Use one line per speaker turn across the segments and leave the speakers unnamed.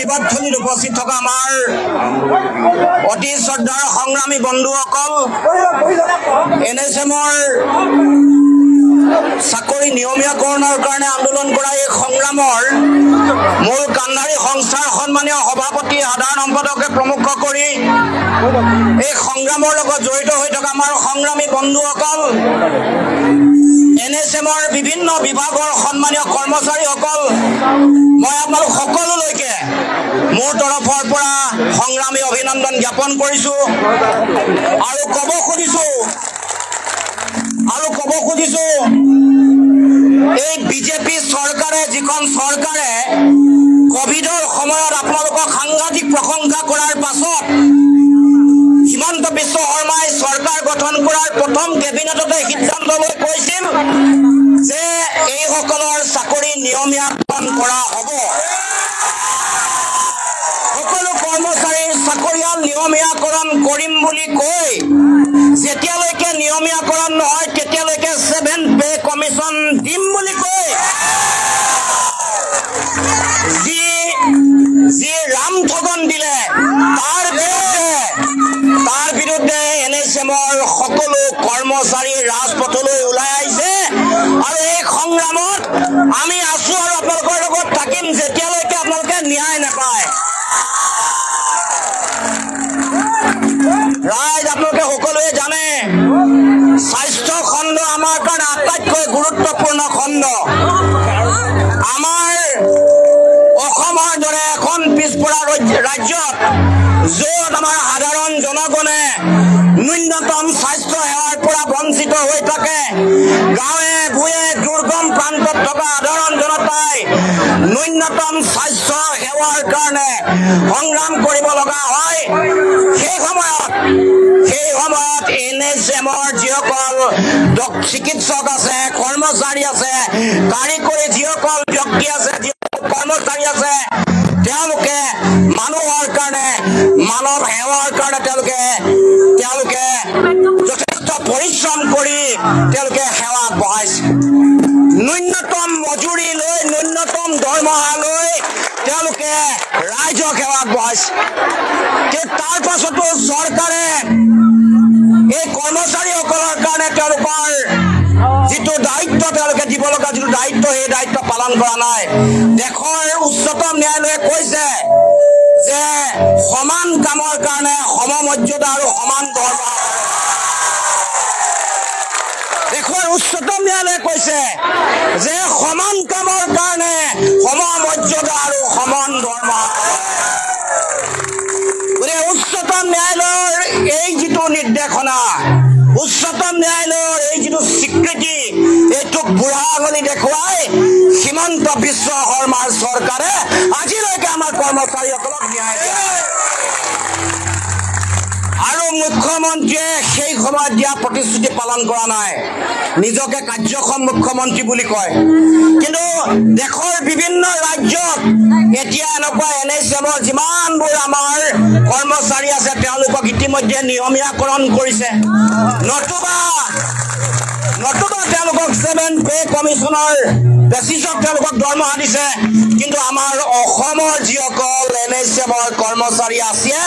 নিৰ্বাচনীত উপস্থিত থকা আমাৰ অতি শ্ৰদ্ধাৰ সংগ্ৰামী বন্ধুসকল NSMৰ চাকৰি নিয়মীয়াকৰণৰ কাৰণে আন্দোলন কৰা এই সংগ্ৰামৰ মূল কাণ্ডাৰী সংস্থাৰ সন্মানীয় সভাপতি সাধাৰণ সম্পাদকে প্ৰমুখ কৰি এই সংগ্ৰামৰ লগত জড়িত হৈ থকা আমাৰ সংগ্ৰামী বন্ধুসকল NSMৰ বিভিন্ন বিভাগৰ সন্মানীয় কৰ্মচাৰীসকল মই আপোনালোক সকলোলৈকে মোৰ তৰফৰ পৰা সংগ্ৰামী অভিনন্দন জ্ঞাপন কৰিছো আৰু ক'ব খুজিছো এই বিজেপি চৰকাৰে যিখন চৰকাৰে কোভিডৰ সময়ত আপোনালোকক সাংঘাতিক প্ৰশংসা কৰাৰ পাছত হিমন্ত বিশ্ব শৰ্মাই চৰকাৰ গঠন কৰাৰ প্ৰথম কেবিনেটতে সিদ্ধান্ত লৈ কৈছিল যে এইসকলৰ চাকৰি নিয়মীয়াকৰণ কৰা হ'ব সকলো কৰ্মচাৰীৰ চাকৰিয়াল নিয়মীয়াকৰণ কৰিম বুলি কৈ যেতিয়ালৈকে নিয়মীয়াকৰণ নহয় তেতিয়ালৈকে 7 পে কমিশন দিম বুলি কৈ যি ৰাম ঠগন দিলে তাৰ বিৰুদ্ধে NSMৰ সকলো কৰ্মচাৰী ৰাজপথলৈ ওলাই আহিছে আৰু এই সংগ্ৰামত আমি আছো আৰু আপোনালোকৰ লগত থাকিম যেতিয়ালৈকে আপোনালোকে ন্যায় নাপায় ৰাইজ আপোনালোকে সকলোৱে জানে স্বাস্থ্য খণ্ড আমাৰ কাৰণে আটাইতকৈ গুৰুত্বপূৰ্ণ খণ্ড আমাৰ অসমৰ দৰে এখন পিছপৰা ৰাজ্যত য'ত আমাৰ সাধাৰণ জনগণে ন্যূনতম স্বাস্থ্য সেৱাৰ পৰা বঞ্চিত হৈ থাকে গাঁৱে ভূঞে দুৰ্গম প্ৰান্তত থকা সাধাৰণ জনতাই ন্যূনতম স্বাস্থ্য সেৱাৰ কাৰণে সংগ্ৰাম কৰিব লগা হয় সেই সময়ত NSMৰ যিসকল চিকিৎসক আছে কৰ্মচাৰী আছে কাৰিকৰী যিসকল ব্যক্তি আছে কৰ্মচাৰী আছে তেওঁলোকে মানুহৰ কাৰণে মানৱ সেৱাৰ কাৰণে তেওঁলোকে যথেষ্ট পৰিশ্ৰম কৰি তেওঁলোকে সেৱা বঢ়াইছে ন্যূনতম মজুৰি লৈ ন্যূনতম দৰমহা লৈ তেওঁলোকে ৰাইজক সেৱা বঢ়াইছে তাৰ পাছতো চৰকাৰে এই কৰ্মচাৰীসকলৰ কাৰণে তেওঁলোকৰ যিটো দায়িত্ব তেওঁলোকে দিব লগা যিটো দায়িত্ব সেই দায়িত্ব পালন কৰা নাই দেশৰ উচ্চতম ন্যায়ালয়ে কৈছে যে সমান কামৰ কাৰণে সমমৰ্যাদা আৰু সমান দৰমহা দেশৰ উচ্চতম ন্যায়ালয়ে কৈছে যে সমান কামৰ কাৰণে সমমৰ্যাদা আৰু সমান দৰমহা উচ্চতম ন্যায়ালয়ৰ এই যিটো নিৰ্দেশনা উচ্চতম ন্যায়ালয়ৰ এই যিটো স্বীকৃতি এইটোক বুঢ়া আঙুলি দেখুৱাই হিমন্ত বিশ্ব শৰ্মাৰ চৰকাৰে আজিলৈকে আমাৰ কৰ্মচাৰীসকলক ন্যায় দিয়ে আৰু মুখ্যমন্ত্ৰীয়ে সেই সময়ত দিয়া প্ৰতিশ্ৰুতি পালন কৰা নাই নিজকে কাৰ্যক্ষম মুখ্যমন্ত্ৰী বুলি কয় কিন্তু দেশৰ বিভিন্ন ৰাজ্যত এতিয়া এনেকুৱা NSMৰ যিমানবোৰ আমাৰ কৰ্মচাৰী আছে তেওঁলোকক ইতিমধ্যে নিয়মীয়াকৰণ কৰিছে নতুবা তেওঁলোকক 7 পে কমিশনৰ বেচিছত তেওঁলোকক দৰমহা দিছে কিন্তু আমাৰ অসমৰ যিসকল NSMৰ কৰ্মচাৰী আছে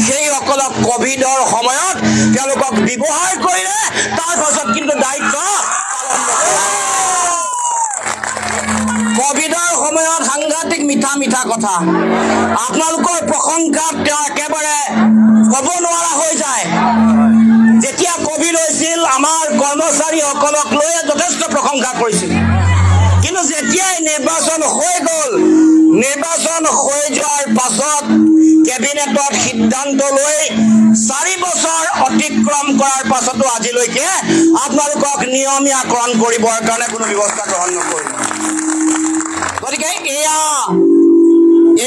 সেইসকলক কোভিডৰ সময়ত তেওঁলোকক ব্যৱহাৰ কৰিলে তাৰ পাছত কিন্তু দায়িত্ব কোভিডৰ সময়ত সাংঘাতিক মিঠা কথা আপোনালোকৰ প্ৰশংসাত তেওঁ একেবাৰে ক'ব নোৱাৰা হৈ যায় যেতিয়া কোভিড হৈছিল আমাৰ কৰ্মচাৰীসকলক লৈ যথেষ্ট প্ৰশংসা কৰিছিল কিন্তু যেতিয়াই নিৰ্বাচন হৈ গ'ল নিৰ্বাচন হৈ যোৱাৰ পাছত কেবিনেটত সিদ্ধান্ত লৈ 4 বছৰ অতিক্ৰম কৰাৰ পাছতো আজিলৈকে আপোনালোকক নিয়মীয়াকৰণ কৰিবৰ কাৰণে কোনো ব্যৱস্থা গ্ৰহণ নকৰিলে গতিকে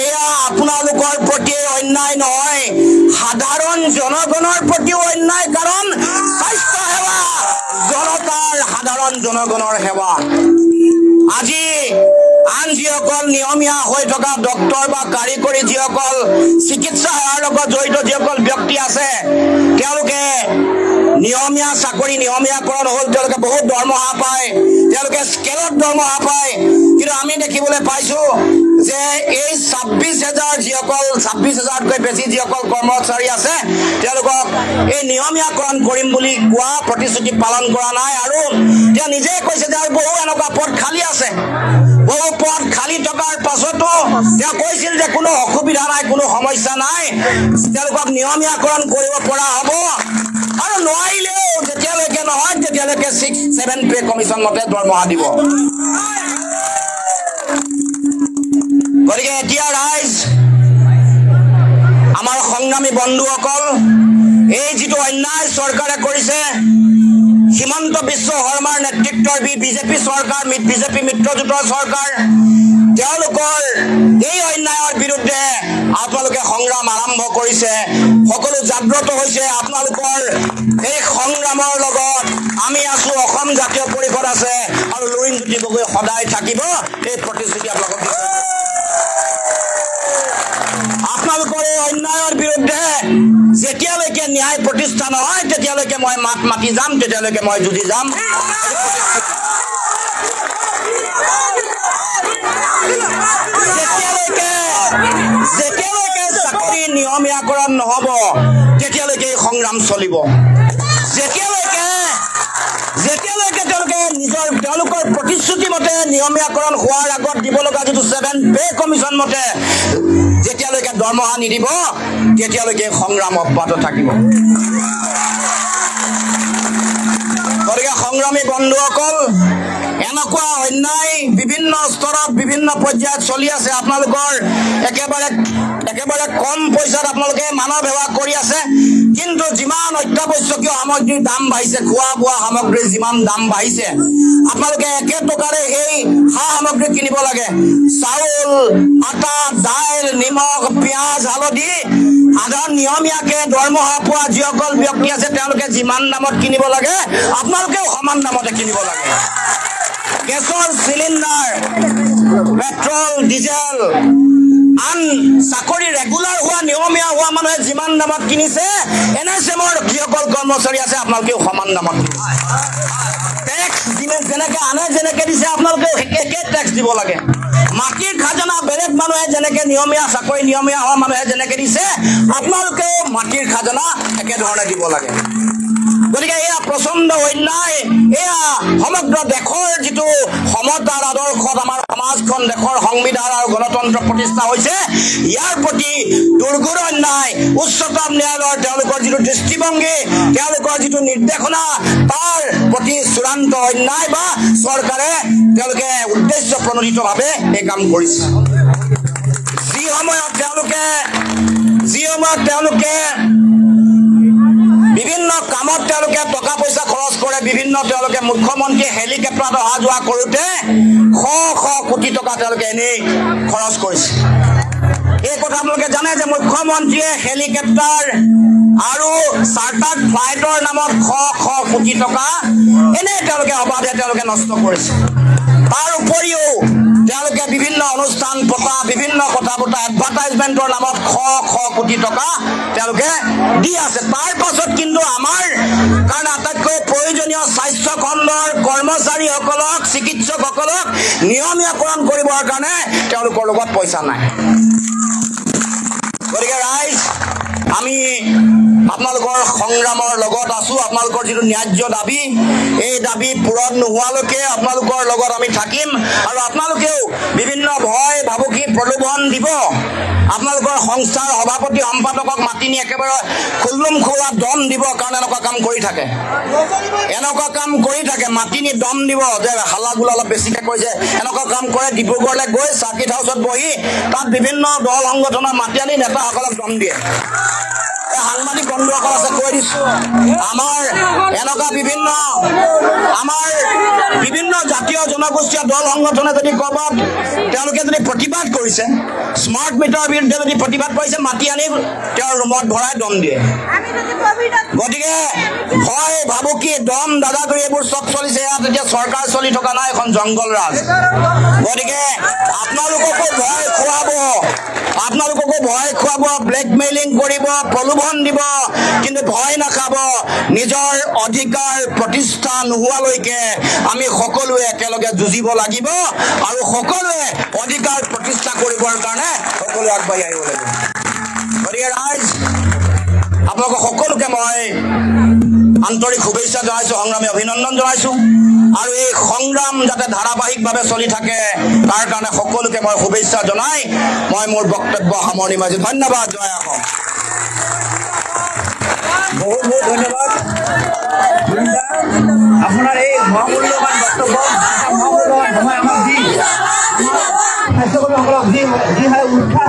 এয়া আপোনালোকৰ প্ৰতি অন্যায় নহয় সাধাৰণ জনগণৰ প্ৰতি অন্যায় কাৰণ স্বাস্থ্য সেৱা জনতাৰ সাধাৰণ জনগণৰ সেৱা আজি আন যিসকল নিয়মীয়া হৈ থকা ডক্টৰ বা কাৰিকৰী যিসকল চিকিৎসা সেৱাৰ লগত জড়িত যিসকল ব্যক্তি আছে তেওঁলোকে নিয়মীয়া চাকৰি নিয়মীয়াকৰণ হ'ল তেওঁলোকে বহুত দৰমহা পায় তেওঁলোকে স্কেলত দৰমহা পায় কিন্তু আমি দেখিবলৈ পাইছো যে এই 26,000 যিসকল 26,000তকৈ বেছি যিসকল কৰ্মচাৰী আছে তেওঁলোকক এই নিয়মীয়াকৰণ কৰিম বুলি কোৱা প্ৰতিশ্ৰুতি পালন কৰা নাই আৰু তেওঁ নিজে কৈছে যে বহু এনেকুৱা পদ খালী আছে বহু পদ খালী থকাৰ পাছতো তেওঁ কৈছিল যে কোনো অসুবিধা নাই কোনো সমস্যা নাই তেওঁলোকক নিয়মীয়াকৰণ কৰিব পৰা হ'ব আৰু নোৱাৰিলেও যেতিয়ালৈকে নহয় তেতিয়ালৈকে 6-7 পে কমিশ্যন মতে দৰমহা দিব গতিকে এতিয়া ৰাইজ আমাৰ সংগ্ৰামী বন্ধুসকল এই যিটো অন্যায় চৰকাৰে কৰিছে হিমন্ত বিশ্ব শৰ্মাৰ নেতৃত্বৰ বিজেপি চৰকাৰ বিজেপি মিত্ৰজোঁটৰ চৰকাৰ তেওঁলোকৰ এই অন্যায়ৰ বিৰুদ্ধে আপোনালোকে সংগ্ৰাম আৰম্ভ কৰিছে সকলো জাগ্ৰত হৈছে আপোনালোকৰ এই সংগ্ৰামৰ লগত আমি আছো অসম জাতীয় পৰিষদ আছে আৰু লুৰিণজ্যোতি গগৈ সদায় থাকিব এই প্ৰতিশ্ৰুতি আপোনালোকক আপোনালোকৰ এই অন্যায়ৰ বিৰুদ্ধে যেতিয়ালৈকে ন্যায় প্ৰতিষ্ঠা নহয় তেতিয়ালৈকে মই মাত মাতি যাম তেতিয়ালৈকে মই যুঁজি যাম যেতিয়ালৈকে চাকৰি নিয়মীয়াকৰণ নহ'ব তেতিয়ালৈকে এই সংগ্ৰাম চলিব যেতিয়ালৈকে তেওঁলোকৰ প্ৰতিশ্ৰুতি মতে নিয়মীয়াকৰণ হোৱাৰ আগত দিব লগা যিটো 7 পে কমিশ্যন মতে যেতিয়ালৈকে দৰমহা নিদিব তেতিয়ালৈকে সংগ্ৰাম অব্যাহত থাকিব গতিকে সংগ্ৰামী বন্ধুসকল এনেকুৱা অন্যায় বিভিন্ন স্তৰত বিভিন্ন পৰ্যায়ত চলি আছে আপোনালোকৰ একেবাৰে কম পইচাত আপোনালোকে মানৱ সেৱা কৰি আছে কিন্তু যিমান অত্যাৱশ্যকীয় সামগ্ৰীৰ দাম বাঢ়িছে খোৱা বোৱা সামগ্ৰীৰ যিমান দাম বাঢ়িছে আপোনালোকে 1 টকাৰে এই সামগ্ৰী কিনিব লাগে চাউল আটা দাইল নিমখ পিঁয়াজ হালধি সাধাৰণ নিয়মীয়াকে দৰমহা পোৱা যিসকল ব্যক্তি আছে তেওঁলোকে যিমান দামত কিনিব লাগে আপোনালোকেও সমান দামতে কিনিব লাগে গেছৰ চিলিণ্ডাৰ পেট্ৰল ডিজেল আন চাকৰি ৰেগুলাৰ হোৱা নিয়মীয়া হোৱা মানুহে যিমান দামত কিনিছে NSMৰ যিসকল কৰ্মচাৰী আছে আপোনালোকেও সমান দামত টেক্স যেনেকে আনে যেনেকে দিছে আপোনালোকেও একে টেক্স দিব লাগে মাটিৰ খাজানা বেলেগ মানুহে যেনেকে নিয়মীয়া চাকৰি নিয়মীয়া হোৱা মানুহে যেনেকে দিছে আপোনালোকেও মাটিৰ খাজানা একেধৰণে দিব লাগে গতিকে এয়া প্ৰচণ্ড অন্যায় এয়া সমগ্ৰ দেশৰ যিটো সমতাৰ আদৰ্শত আমাৰ সমাজখন দেশৰ সংবিধান আৰু গণতন্ত্ৰ প্ৰতিষ্ঠা হৈছে ইয়াৰ প্ৰতি দুৰ্ঘৰ অন্যায় উচ্চতম ন্যায়ালয়ৰ তেওঁলোকৰ যিটো দৃষ্টিভংগী তেওঁলোকৰ যিটো নিৰ্দেশনা তাৰ প্ৰতি চূড়ান্ত অন্যায় বা চৰকাৰে তেওঁলোকে উদ্দেশ্য প্ৰণোদিতভাৱে এই কাম কৰিছে যি সময়ত তেওঁলোকে বিভিন্ন কামত তেওঁলোকে টকা পইচা খৰচ কৰে বিভিন্ন তেওঁলোকে মুখ্যমন্ত্ৰী হেলিকপ্টাৰত অহা যোৱা কৰোঁতে শ কোটি টকা তেওঁলোকে এনেই খৰচ কৰিছে এই কথা আপোনালোকে জানে যে মুখ্যমন্ত্ৰীয়ে হেলিকপ্টাৰ আৰু চাৰ্টাৰ্ড ফ্লাইটৰ নামত শ কোটি টকা এনেই তেওঁলোকে অবাধে তেওঁলোকে নষ্ট কৰিছে তাৰ উপৰিও তেওঁলোকে বিভিন্ন অনুষ্ঠান পতা বিভিন্ন কথা বতৰা এডভাৰটাইজমেণ্টৰ নামত শ কোটি টকা তেওঁলোকে দি আছে তাৰ পাছত কিন্তু আমাৰ কাৰণ আটাইতকৈ প্ৰয়োজনীয় স্বাস্থ্য খণ্ডৰ কৰ্মচাৰীসকলক চিকিৎসকসকলক নিয়মীয়াকৰণ কৰিবৰ কাৰণে তেওঁলোকৰ লগত পইচা নাই গতিকে ৰাইজ আমি আপোনালোকৰ সংগ্ৰামৰ লগত আছো আপোনালোকৰ যিটো ন্যায্য দাবী এই দাবী পূৰণ নোহোৱালৈকে আপোনালোকৰ লগত আমি থাকিম আৰু আপোনালোকেও বিভিন্ন ভয় ভাবুকি প্ৰলোভন দিব আপোনালোকৰ সংস্থাৰ সভাপতি সম্পাদকক মাতি নি একেবাৰে খুল্লুম খোলা দম দিব কাৰণ এনেকুৱা কাম কৰি থাকে মাতি নি দম দিব যে হাল্লা গোলা অলপ বেছিকৈ কৰিছে এনেকুৱা কাম কৰে ডিব্ৰুগড়লৈ গৈ চাৰ্কিট হাউচত বহি তাত বিভিন্ন দল সংগঠনৰ মাতি আনি নেতাসকলক দম দিয়ে সাংবাদিক বন্ধুসকল আছে কৈ দিছো আমাৰ এনেকুৱা বিভিন্ন জাতীয় জনগোষ্ঠীয় দল সংগঠনে যদি ক'ৰবাত তেওঁলোকে যদি প্ৰতিবাদ কৰিছে স্মাৰ্ট মিটাৰৰ বিৰুদ্ধে যদি প্ৰতিবাদ কৰিছে মাতি আনি তেওঁৰ ৰুমত ভৰাই দম দিয়ে গতিকে ভয় ভাবুকি দম দাদাগিৰি এইবোৰ চব চলিছে ইয়াত এতিয়া চৰকাৰ চলি থকা নাই এখন জংগল ৰাজ গতিকে আপোনালোককো ভয় খুৱাব ব্লেকমেইলিং কৰিব প্ৰলোভন ভাষণ দিব কিন্তু ভয় নাখাব নিজৰ অধিকাৰ প্ৰতিষ্ঠা নোহোৱালৈকে আমি সকলোৱে একেলগে যুঁজিব লাগিব আৰু সকলোৱে অধিকাৰ প্ৰতিষ্ঠা কৰিবৰ কাৰণে সকলোৱে আগবাঢ়ি আহিব লাগিব গতিকে ৰাইজ আপোনালোক সকলোকে মই আন্তৰিক শুভেচ্ছা জনাইছো সংগ্ৰামী অভিনন্দন জনাইছো আৰু এই সংগ্ৰাম যাতে ধাৰাবাহিকভাৱে চলি থাকে তাৰ কাৰণে সকলোকে মই শুভেচ্ছা জনাই মই মোৰ বক্তব্য সামৰণি মাৰিছো ধন্যবাদ জয় অসম বহুত বহুত ধন্যবাদ আপোনাৰ এই মহামূল্যবান বক্তব্য মহামূল্যবান সময় আমাক দি স্বাস্থ্যকৰ্মীসকলক যি উৎসাহ